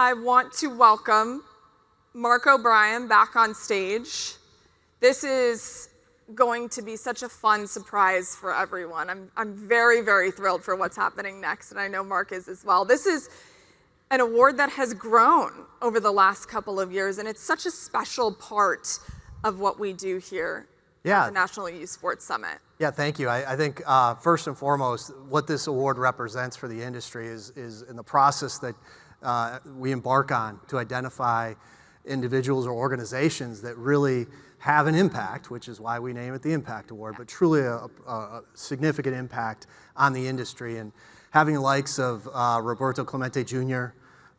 I want to welcome Mark O'Brien back on stage. This is going to be such a fun surprise for everyone. I'm very, very thrilled for what's happening next, and I know Mark is as well. This is an award that has grown over the last couple of years, and it's such a special part of what we do here at the National Youth Sports Summit. Yeah, thank you. I think first and foremost, what this award represents for the industry is in the process that we embark on to identify individuals or organizations that really have an impact, which is why we name it the Impact Award, but truly a significant impact on the industry. And having the likes of Roberto Clemente Jr.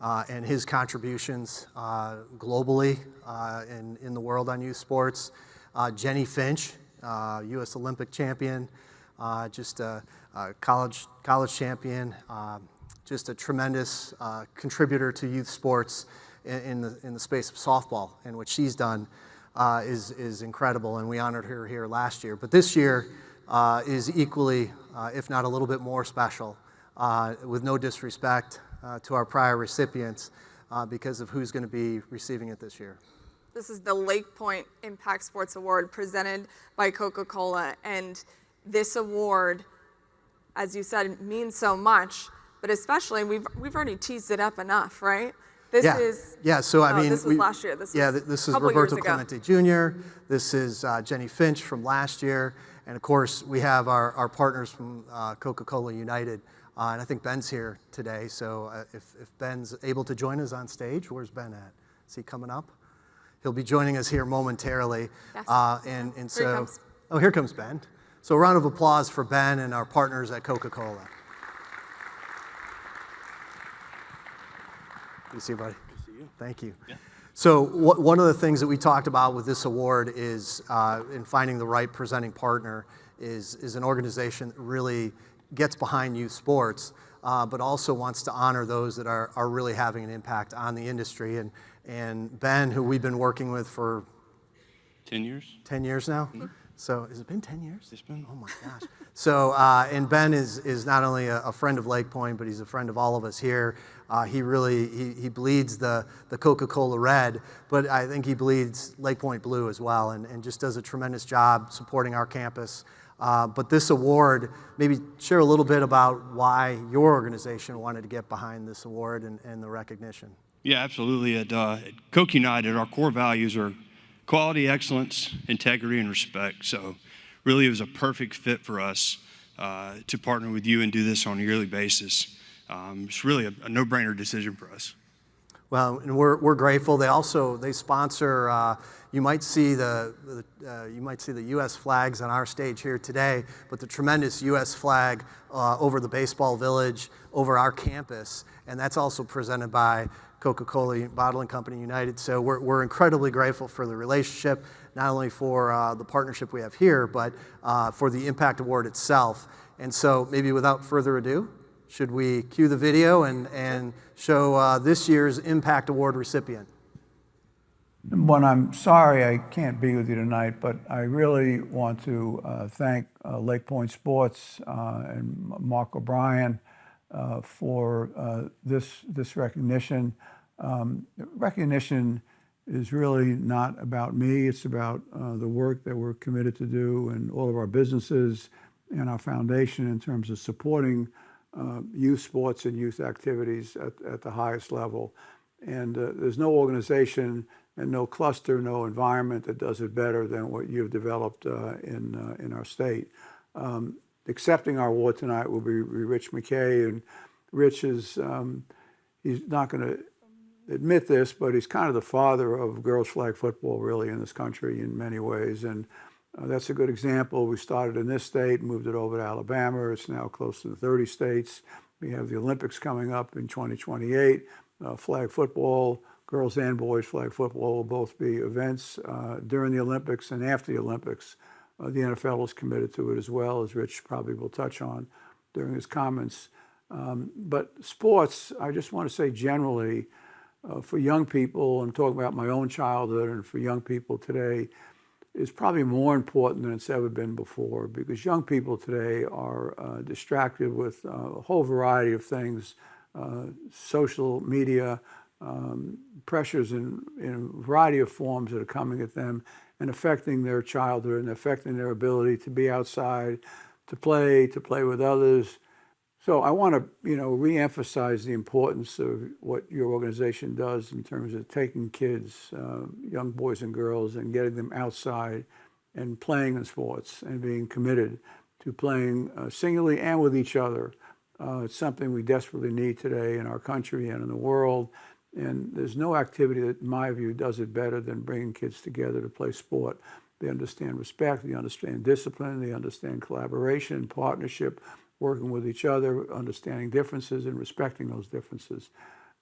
And his contributions globally in the world on youth sports, Jenny Finch, U.S. Olympic champion, just a college champion, just a tremendous contributor to youth sports in the space of softball, and what she's done is incredible, and we honored her here last year. But this year is equally, if not a little bit more special, with no disrespect to our prior recipients, because of who's going to be receiving it this year. This is the LakePoint Impact Sports Award presented by Coca-Cola, and this award, as you said, means so much, but especially, we've already teased it up enough, right? This is last year. This is Roberto Clemente Jr. This is Jenny Finch from last year, and of course we have our partners from Coca-Cola United, and I think Ben's here today. So if Ben's able to join us on stage, where's Ben at? Is he coming up? He'll be joining us here momentarily. Yes. Here comes Ben. So a round of applause for Ben and our partners at Coca-Cola. Good to see you, buddy. Good to see you. Thank you. Yeah. So one of the things that we talked about with this award is in finding the right presenting partner is an organization that really gets behind youth sports, but also wants to honor those that are really having an impact on the industry. And Ben, who we've been working with for 10 years. 10 years now? Mm-hmm. So has it been 10 years? It's been. Oh my gosh. So, and Ben is not only a friend of LakePoint, but he's a friend of all of us here. He bleeds the Coca-Cola red, but I think he bleeds LakePoint blue as well, and just does a tremendous job supporting our campus. But this award, maybe share a little bit about why your organization wanted to get behind this award and the recognition. Yeah, absolutely. At Coke United, our core values are quality, excellence, integrity, and respect. So really it was a perfect fit for us to partner with you and do this on a yearly basis. It's really a no-brainer decision for us. Well, and we're grateful. They sponsor. You might see the U.S. flags on our stage here today, but the tremendous U.S. flag over the baseball village, over our campus, and that's also presented by Coca-Cola Bottling Company United. So we're incredibly grateful for the relationship, not only for the partnership we have here, but for the Impact Award itself. And so maybe without further ado, should we cue the video and show this year's Impact Award recipient? Well, I'm sorry I can't be with you tonight, but I really want to thank LakePoint Sports and Mark O'Brien for this recognition. Recognition is really not about me. It's about the work that we're committed to do and all of our businesses and our foundation in terms of supporting youth sports and youth activities at the highest level. And there's no organization and no cluster, no environment that does it better than what you've developed in our state. Accepting our award tonight will be Rich McKay, and Rich is, he's not going to admit this, but he's kind of the father of girls flag football really in this country in many ways, and that's a good example. We started in this state, moved it over to Alabama. It's now close to 30 states. We have the Olympics coming up in 2028. Flag football, girls and boys flag football will both be events during the Olympics and after the Olympics. The NFL is committed to it as well, as Rich probably will touch on during his comments. But sports, I just want to say generally, for young people, and talking about my own childhood and for young people today, is probably more important than it's ever been before, because young people today are distracted with a whole variety of things, social media, pressures in a variety of forms that are coming at them and affecting their childhood and affecting their ability to be outside, to play with others. So I want to, re-emphasize the importance of what your organization does in terms of taking kids, young boys and girls, and getting them outside and playing in sports and being committed to playing singly and with each other. It's something we desperately need today in our country and in the world. And there's no activity that, in my view, does it better than bringing kids together to play sport. They understand respect, they understand discipline, they understand collaboration, partnership, working with each other, understanding differences and respecting those differences.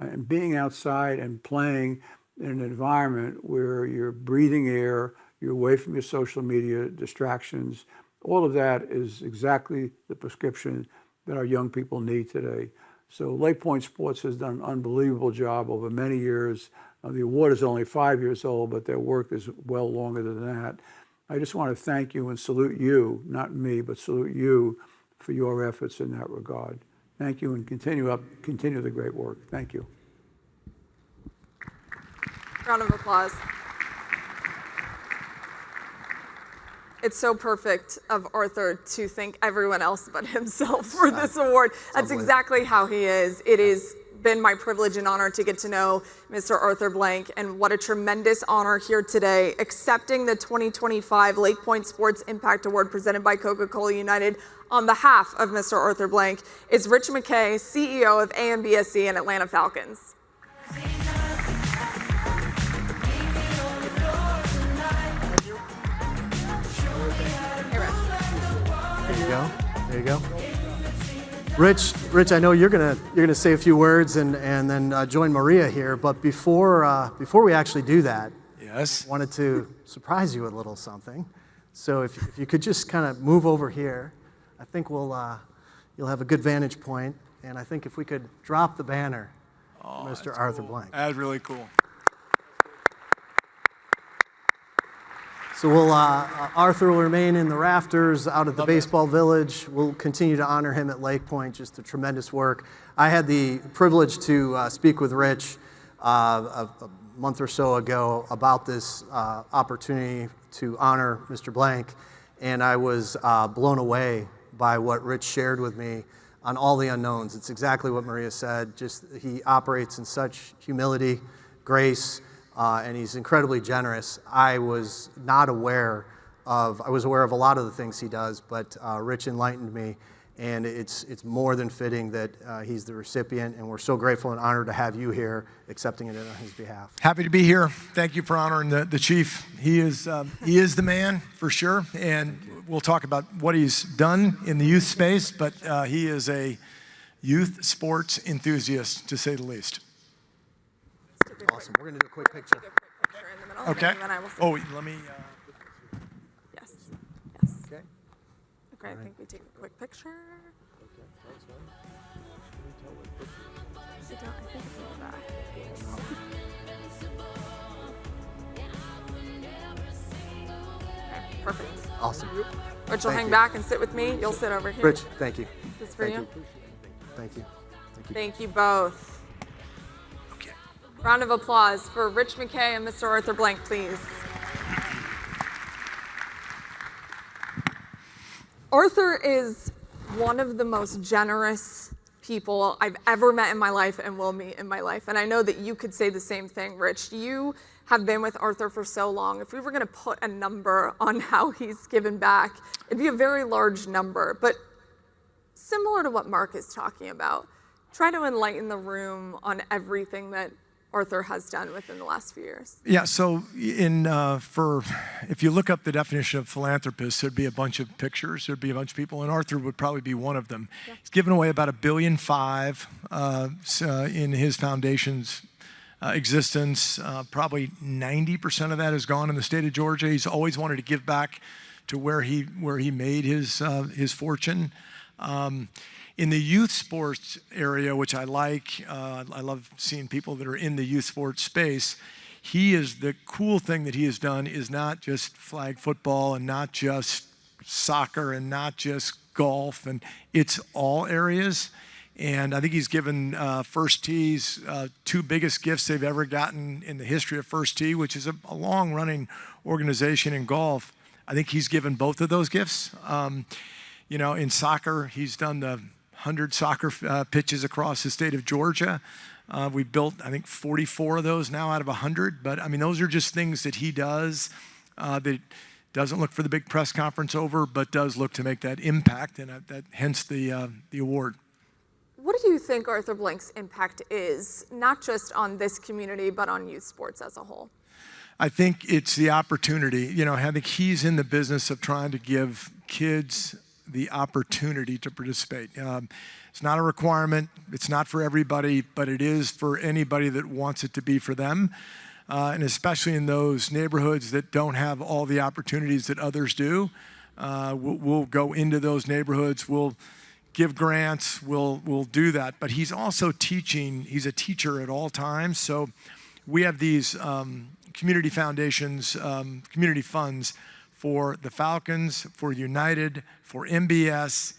And being outside and playing in an environment where you're breathing air, you're away from your social media distractions, all of that is exactly the prescription that our young people need today. So LakePoint Sports has done an unbelievable job over many years. The award is only 5 years old, but their work is well longer than that. I just want to thank you and salute you, not me, but salute you for your efforts in that regard. Thank you, and continue the great work. Thank you. Round of applause. It's so perfect of Arthur to thank everyone else but himself for this award. That's exactly how he is. It has been my privilege and honor to get to know Mr. Arthur Blank, and what a tremendous honor here today, accepting the 2025 LakePoint Sports Impact Award presented by Coca-Cola United on behalf of Mr. Arthur Blank is Rich McKay, CEO of AMBSE and Atlanta Falcons. There you go. Rich, I know you're gonna say a few words and then join Maria here. But before we actually do that, yes, I wanted to surprise you with a little something. So if you could just kind of move over here, I think you'll have a good vantage point. And I think if we could drop the banner, Mr. Arthur Blank. That's really cool. So Arthur will remain in the rafters out at the baseball village. We'll continue to honor him at LakePoint, just a tremendous work. I had the privilege to speak with Rich a month or so ago about this opportunity to honor Mr. Blank, and I was blown away by what Rich shared with me on all the unknowns. It's exactly what Maria said. Just he operates in such humility, grace, and he's incredibly generous. I was aware of a lot of the things he does, but Rich enlightened me, and it's more than fitting that he's the recipient, and we're so grateful and honored to have you here accepting it on his behalf. Happy to be here. Thank you for honoring the chief. He is the man for sure, and we'll talk about what he's done in the youth space, but he is a youth sports enthusiast, to say the least. Awesome. We're going to do a quick picture. Okay. Oh, let me. Yes. Okay. Okay, I think we take a quick picture. Okay, thanks, man. I think it's in the back. Okay, perfect. Awesome. Rich will hang back and sit with me. You'll sit over here. Rich, thank you. Is this for you? Thank you. Thank you both. Okay. Round of applause for Rich McKay and Mr. Arthur Blank, please. Arthur is one of the most generous people I've ever met in my life and will meet in my life. And I know that you could say the same thing, Rich. You have been with Arthur for so long. If we were going to put a number on how he's given back, it'd be a very large number. But similar to what Mark is talking about, try to enlighten the room on everything that Arthur has done within the last few years. Yeah, so if you look up the definition of philanthropist, there'd be a bunch of pictures, there'd be a bunch of people, and Arthur would probably be one of them. Yeah. He's given away about $1.5 billion in his foundation's existence. Probably 90% of that has gone in the state of Georgia. He's always wanted to give back to where he made his fortune. In the youth sports area, which I like, I love seeing people that are in the youth sports space. The cool thing that he has done is not just flag football and not just soccer and not just golf, and it's all areas. And I think he's given First Tee's two biggest gifts they've ever gotten in the history of First Tee, which is a long-running organization in golf. I think he's given both of those gifts. You know, in soccer, he's done the 100 soccer pitches across the state of Georgia. We built, I think, 44 of those now out of 100. But, I mean, those are just things that he does that doesn't look for the big press conference over, but does look to make that impact, and that hence the award. What do you think Arthur Blank's impact is, not just on this community, but on youth sports as a whole? I think it's the opportunity. You know, I think he's in the business of trying to give kids the opportunity to participate. It's not a requirement. It's not for everybody, but it is for anybody that wants it to be for them. And especially in those neighborhoods that don't have all the opportunities that others do. We'll go into those neighborhoods. We'll give grants. We'll do that. But he's also teaching. He's a teacher at all times. So we have these community foundations, community funds for the Falcons, for United, for MBS,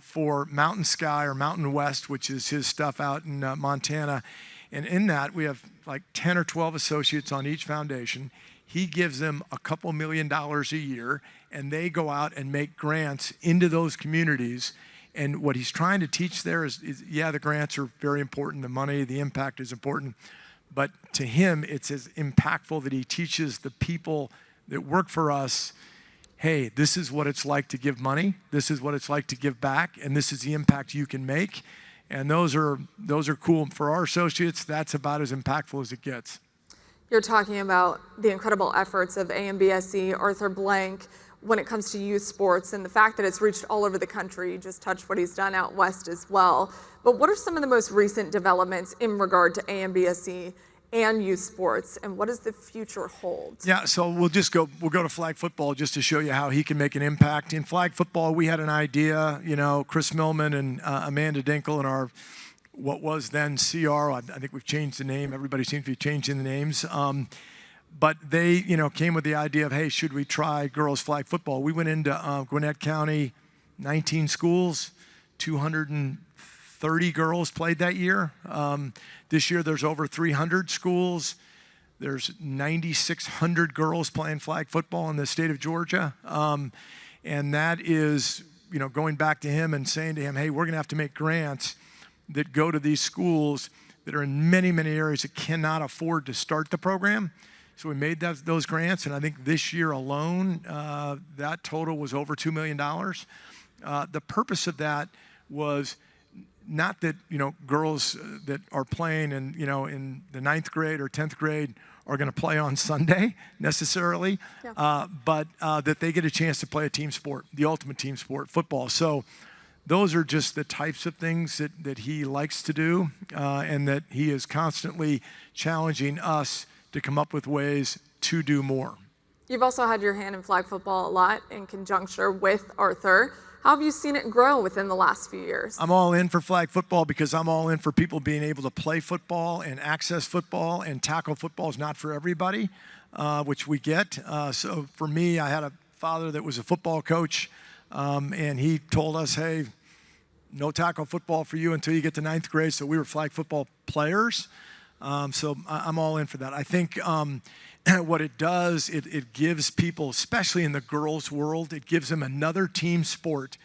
for Mountain Sky or Mountain West, which is his stuff out in Montana. And in that, we have like 10 or 12 associates on each foundation. He gives them a couple $1 million a year, and they go out and make grants into those communities. And what he's trying to teach there is yeah, the grants are very important. The money, the impact is important. But to him, it's as impactful that he teaches the people that work for us, hey, this is what it's like to give money. This is what it's like to give back. And this is the impact you can make. And those are cool. For our associates, that's about as impactful as it gets. You're talking about the incredible efforts of AMBSE, Arthur Blank, when it comes to youth sports, and the fact that it's reached all over the country. You just touched what he's done out west as well. But what are some of the most recent developments in regard to AMBSE and youth sports, and what does the future hold? Yeah, so we'll go to flag football just to show you how he can make an impact. In flag football, we had an idea, you know, Chris Millman and Amanda Dinkle and our, what was then CR, I think we've changed the name, everybody seems to be changing the names. But they, you know, came with the idea of, hey, should we try girls flag football? We went into Gwinnett County, 19 schools, 230 girls played that year. This year there's over 300 schools. There's 9,600 girls playing flag football in the state of Georgia. And that is, you know, going back to him and saying to him, hey, we're gonna have to make grants that go to these schools that are in many, many areas that cannot afford to start the program. So we made those grants, and I think this year alone, that total was over $2 million. The purpose of that was not that, you know, girls that are playing in, you know, in the 9th grade or 10th grade are going to play on Sunday necessarily, but that they get a chance to play a team sport, the ultimate team sport, football. So those are just the types of things that he likes to do, and that he is constantly challenging us to come up with ways to do more. You've also had your hand in flag football a lot in conjunction with Arthur. How have you seen it grow within the last few years? I'm all in for flag football because I'm all in for people being able to play football and access football, and tackle football is not for everybody, which we get. So for me, I had a father that was a football coach, and he told us, hey, no tackle football for you until you get to 9th grade. So we were flag football players. So I'm all in for that. I think what it does, it gives people, especially in the girls' world, it gives them another team sport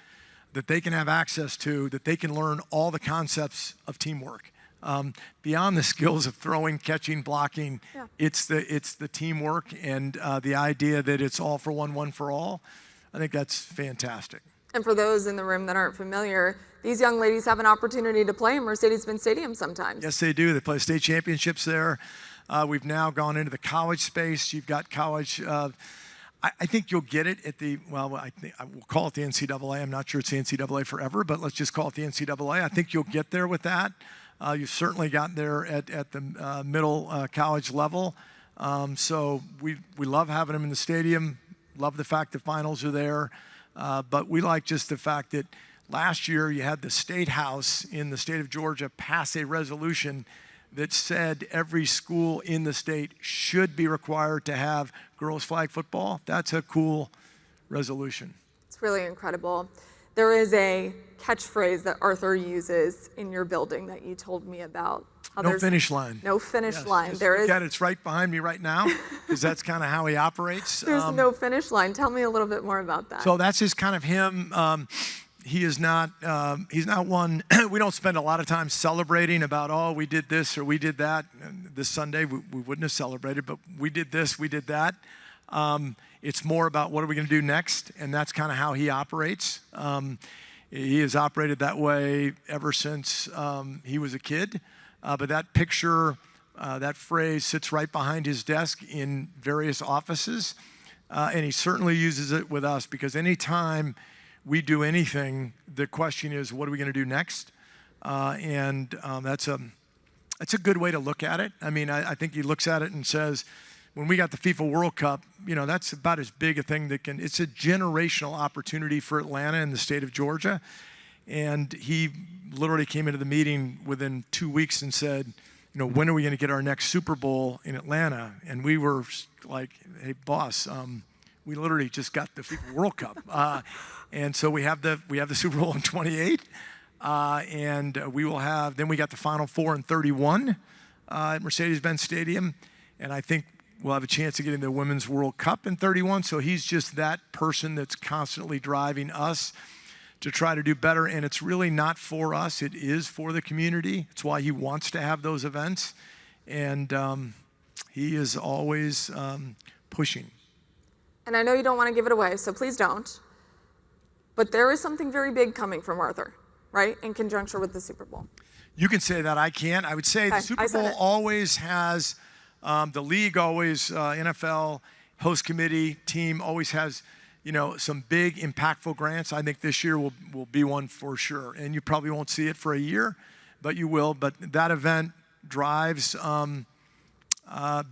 that they can have access to, that they can learn all the concepts of teamwork. Beyond the skills of throwing, catching, blocking, it's the teamwork and the idea that it's all for one for all. I think that's fantastic. And for those in the room that aren't familiar, these young ladies have an opportunity to play in Mercedes-Benz Stadium sometimes. Yes, they do. They play state championships there. We've now gone into the college space. You've got college. I think you'll get it at the, well, I will call it the NCAA. I'm not sure it's the NCAA forever, but let's just call it the NCAA. I think you'll get there with that. You've certainly gotten there at the middle college level. So we love having them in the stadium. Love the fact the finals are there. But we like just the fact that last year you had the State House in the state of Georgia pass a resolution that said every school in the state should be required to have girls flag football. That's a cool resolution. It's really incredible. There is a catchphrase that Arthur uses in your building that you told me about. No finish line. No finish Yes, line. just There look is. at it, it's right behind me right now, because that's kind of how he operates. There's no finish line. Tell me a little bit more about that. So that's just kind of him. He is not, he's not one, we don't spend a lot of time celebrating about, oh, we did this or we did that. And this Sunday, we wouldn't have celebrated, but we did this, we did that. It's more about what are we going to do next, and that's kind of how he operates. He has operated that way ever since he was a kid. But that picture, that phrase sits right behind his desk in various offices. And he certainly uses it with us, because anytime we do anything, the question is, what are we going to do next? That's a good way to look at it. I mean, I think he looks at it and says, when we got the FIFA World Cup, you know, that's about as big a thing that it's a generational opportunity for Atlanta and the state of Georgia. And he literally came into the meeting within 2 weeks and said, you know, when are we going to get our next Super Bowl in Atlanta? And we were like, hey, boss, we literally just got the FIFA World Cup. And so we have the Super Bowl in 28. And we will have, then we got the Final Four in 31 at Mercedes-Benz Stadium. And I think we'll have a chance to get into the Women's World Cup in 31. So he's just that person that's constantly driving us to try to do better. And it's really not for us. It is for the community. It's why he wants to have those events. And he is always pushing. And I know you don't want to give it away, so please don't. But there is something very big coming from Arthur, right? In conjunction with the Super Bowl. You can say that. I can't. I would say the Super Bowl always has, the league always, NFL, host committee, team always has, you know, some big impactful grants. I think this year will be one for sure. And you probably won't see it for a year, but you will. But that event drives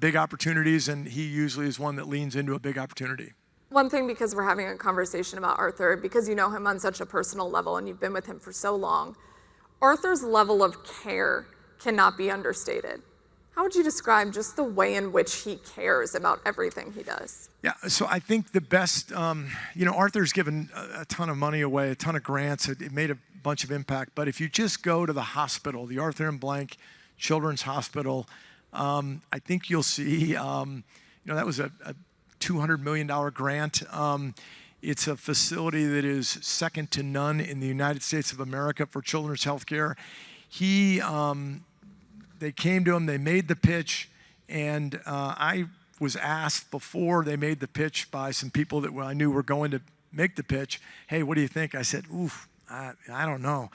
big opportunities, and he usually is one that leans into a big opportunity. One thing, because we're having a conversation about Arthur, because you know him on such a personal level and you've been with him for so long, Arthur's level of care cannot be understated. How would you describe just the way in which he cares about everything he does? Yeah, so I think the best, you know, Arthur's given a ton of money away, a ton of grants. It made a bunch of impact. But if you just go to the hospital, the Arthur M. Blank Children's Hospital, I think you'll see, you know, that was a $200 million grant. It's a facility that is second to none in the United States of America for children's health care. They came to him, they made the pitch, and I was asked before they made the pitch by some people that I knew were going to make the pitch, hey, what do you think? I said, oof, I don't know.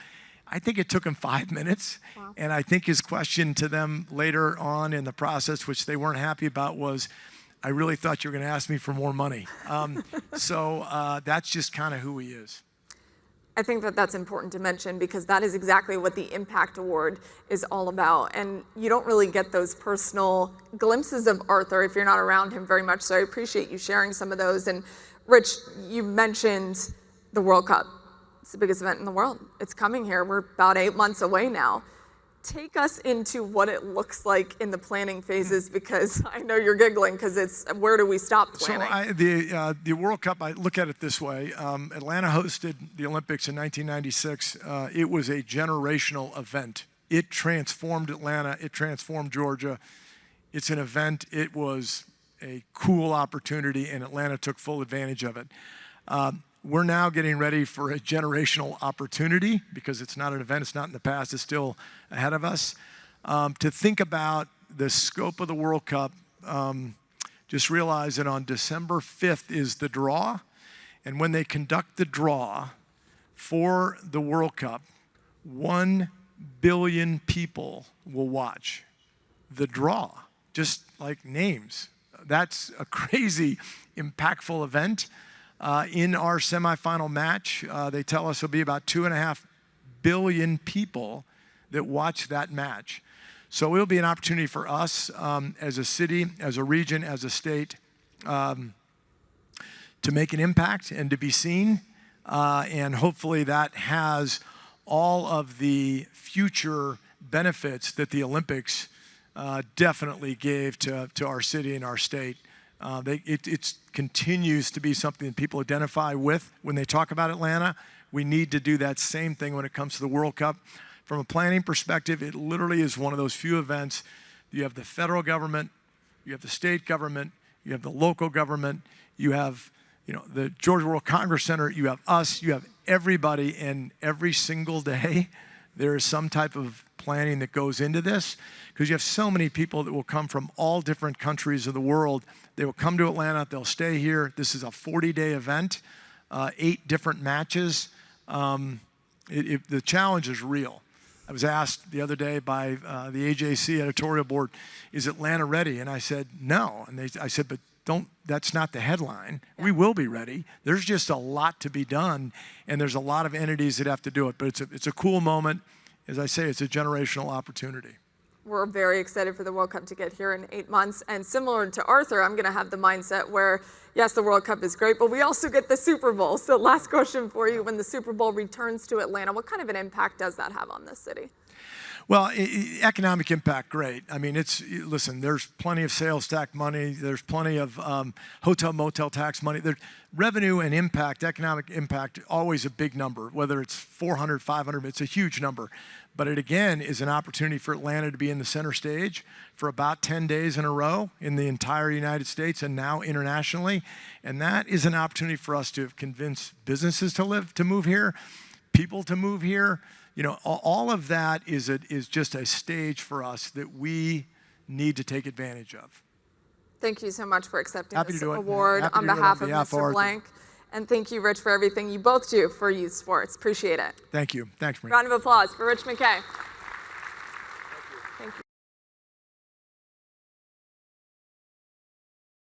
I think it took him 5 minutes. Wow. And I think his question to them later on in the process, which they weren't happy about, was, I really thought you were going to ask me for more money. So that's just kind of who he is. I think that that's important to mention, because that is exactly what the Impact Award is all about. And you don't really get those personal glimpses of Arthur if you're not around him very much. So I appreciate you sharing some of those. And Rich, you mentioned the World Cup. It's the biggest event in the world. It's coming here. We're about 8 months away now. Take us into what it looks like in the planning phases, because I know you're giggling, because it's where do we stop planning? So the World Cup, I look at it this way. Atlanta hosted the Olympics in 1996. It was a generational event. It transformed Atlanta. It transformed Georgia. It's an event. It was a cool opportunity, and Atlanta took full advantage of it. We're now getting ready for a generational opportunity, because it's not an event, it's not in the past, it's still ahead of us. To think about the scope of the World Cup, just realize that on December 5th is the draw. And when they conduct the draw for the World Cup, 1 billion people will watch the draw, just like names. That's a crazy, impactful event. In our semifinal match, they tell us there'll be about 2.5 billion people that watch that match. So it'll be an opportunity for us as a city, as a region, as a state, to make an impact and to be seen. And hopefully that has all of the future benefits that the Olympics definitely gave to our city and our state. It continues to be something that people identify with when they talk about Atlanta, We need to do that same thing when it comes to the World Cup. From a planning perspective, it literally is one of those few events. You have the federal government, you have the state government, you have the local government, you have the Georgia World Congress Center, you have us, you have everybody, and every single day there is some type of planning that goes into this, because you have so many people that will come from all different countries of the world. They will come to Atlanta, they'll stay here. This is a 40-day event, 8 different matches. The challenge is real. I was asked the other day by the AJC editorial board, is Atlanta ready? And I said, no. And I said, but that's not the headline. Yeah. We will be ready. There's just a lot to be done, and there's a lot of entities that have to do it. But it's a cool moment. As I say, it's a generational opportunity. We're very excited for the World Cup to get here in 8 months. And similar to Arthur, I'm going to have the mindset where, yes, the World Cup is great, but we also get the Super Bowl. So last question for you, when the Super Bowl returns to Atlanta, what kind of an impact does that have on this city? Well, economic impact, great. I mean, listen, there's plenty of sales tax money. There's plenty of hotel, motel tax money. There's revenue and impact, economic impact, always a big number, whether it's 400, 500, it's a huge number. But it, again, is an opportunity for Atlanta to be in the center stage for about 10 days in a row in the entire United States and now internationally. And that is an opportunity for us to convince businesses to move here, people to move here. All of that is just a stage for us that we need to take advantage of. Thank you so much for accepting Happy this to do it. award Happy on to do it behalf on of behalf of Mr. Arthur. Blank. And thank you, Rich, for everything you both do for youth sports. Appreciate it. Thank you. Thanks, Marie. Round of applause for Rich McKay.